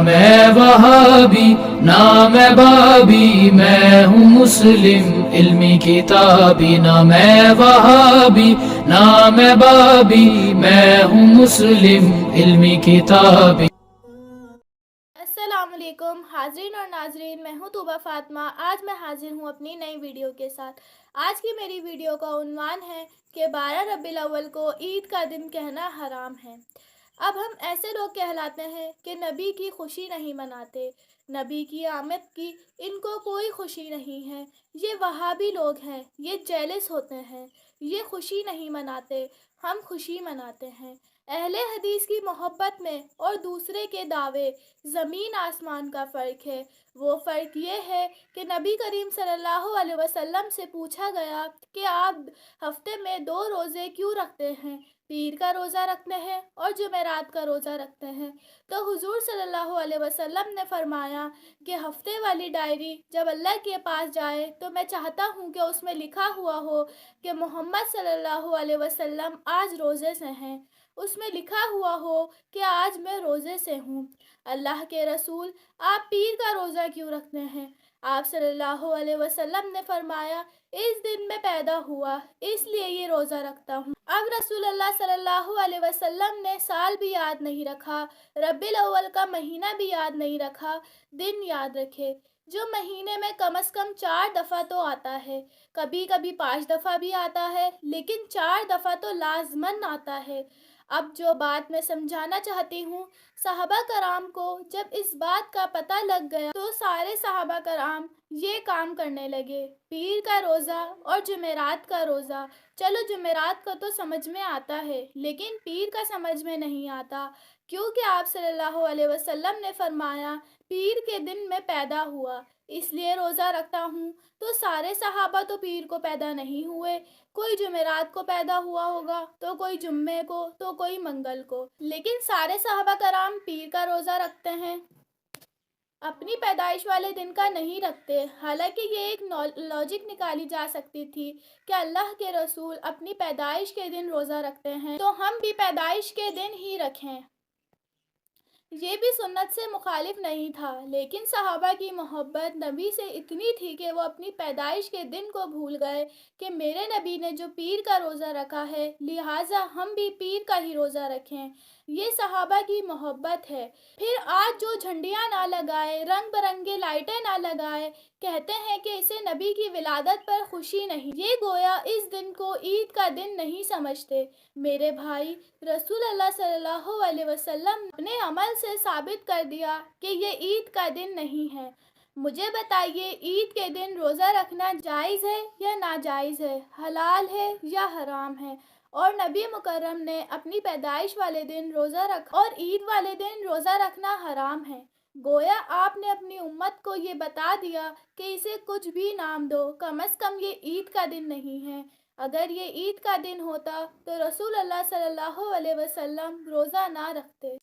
میں وہابی نہ میں بابی، میں ہوں مسلم علمی کتابی، نہ میں وہابی نہ میں بابی، میں ہوں مسلم علمی کتابی۔ السلام علیکم حاضرین اور ناظرین، میں ہوں طوبہ فاطمہ۔ آج میں حاضر ہوں اپنی نئی ویڈیو کے ساتھ۔ آج کی میری ویڈیو کا عنوان ہے کہ 12 ربیع الاول کو عید کا دن کہنا حرام ہے۔ اب ہم ایسے لوگ کہلاتے ہیں کہ نبی کی خوشی نہیں مناتے، نبی کی آمد کی ان کو کوئی خوشی نہیں ہے۔ یہ وہابی لوگ ہیں، یہ جیلس ہوتے ہیں، یہ خوشی نہیں مناتے، ہم خوشی مناتے ہیں۔ اہل حدیث کی محبت میں اور دوسرے کے دعوے زمین آسمان کا فرق ہے۔ وہ فرق یہ ہے کہ نبی کریم صلی اللہ علیہ وسلم سے پوچھا گیا کہ آپ ہفتے میں 2 روزے کیوں رکھتے ہیں؟ پیر کا روزہ رکھتے ہیں اور جمعرات کا روزہ رکھتے ہیں۔ تو حضور صلی اللہ علیہ وسلم نے فرمایا کہ ہفتے والی ڈائری جب اللہ کے پاس جائے تو میں چاہتا ہوں کہ اس میں لکھا ہوا ہو کہ محمد صلی اللہ علیہ وسلم آج روزے سے ہیں، اس میں لکھا ہوا ہو کہ آج میں روزے سے ہوں۔ اللہ کے رسول، آپ پیر کا روزہ کیوں رکھتے ہیں؟ آپ صلی اللہ علیہ وسلم نے فرمایا اس دن میں پیدا ہوا اس لیے یہ روزہ رکھتا ہوں۔ اب رسول اللہ صلی اللہ علیہ وسلم نے سال بھی یاد نہیں رکھا، ربیع الاول کا مہینہ بھی یاد نہیں رکھا۔ دن یاد رکھے جو مہینے میں کم از کم 4 دفعہ تو آتا ہے، کبھی کبھی 5 دفعہ بھی آتا ہے، لیکن 4 دفعہ تو لازماً آتا ہے۔ اب جو بات میں سمجھانا چاہتی ہوں، صحابہ کرام کو جب اس بات کا پتہ لگ گیا تو سارے صحابہ کرام یہ کام کرنے لگے، پیر کا روزہ اور جمعرات کا روزہ۔ چلو جمعرات کا تو سمجھ میں آتا ہے لیکن پیر کا سمجھ میں نہیں آتا، کیونکہ آپ صلی اللہ علیہ وسلم نے فرمایا پیر کے دن میں پیدا ہوا اس لیے روزہ رکھتا ہوں۔ تو سارے صحابہ تو پیر کو پیدا نہیں ہوئے، کوئی جمعرات کو پیدا ہوا ہوگا، تو کوئی جمعے کو، تو کوئی منگل کو، لیکن سارے صحابہ کرام پیر کا روزہ رکھتے ہیں، اپنی پیدائش والے دن کا نہیں رکھتے۔ حالانکہ یہ ایک لاجک نکالی جا سکتی تھی کہ اللہ کے رسول اپنی پیدائش کے دن روزہ رکھتے ہیں تو ہم بھی پیدائش کے دن ہی رکھیں۔ یہ بھی سنت سے مخالف نہیں تھا، لیکن صحابہ کی محبت نبی سے اتنی تھی کہ وہ اپنی پیدائش کے دن کو بھول گئے کہ میرے نبی نے جو پیر کا روزہ رکھا ہے لہٰذا ہم بھی پیر کا ہی روزہ رکھیں۔ یہ صحابہ کی محبت ہے۔ پھر آج جو جھنڈیاں نہ لگائے، رنگ برنگے لائٹیں نہ لگائے، کہتے ہیں کہ اسے نبی کی ولادت پر خوشی نہیں، یہ گویا اس دن کو عید کا دن نہیں سمجھتے۔ میرے بھائی، رسول اللہ صلی اللہ علیہ وسلم نے اپنے عمل سے ثابت کر دیا کہ یہ عید کا دن نہیں ہے۔ مجھے بتائیے عید کے دن روزہ رکھنا جائز ہے یا ناجائز ہے، حلال ہے یا حرام ہے؟ اور نبی مکرم نے اپنی پیدائش والے دن روزہ رکھا اور عید والے دن روزہ رکھنا حرام ہے۔ گویا آپ نے اپنی امت کو یہ بتا دیا کہ اسے کچھ بھی نام دو، کم از کم یہ عید کا دن نہیں ہے۔ اگر یہ عید کا دن ہوتا تو رسول اللہ صلی اللہ علیہ وسلم روزہ نہ رکھتے۔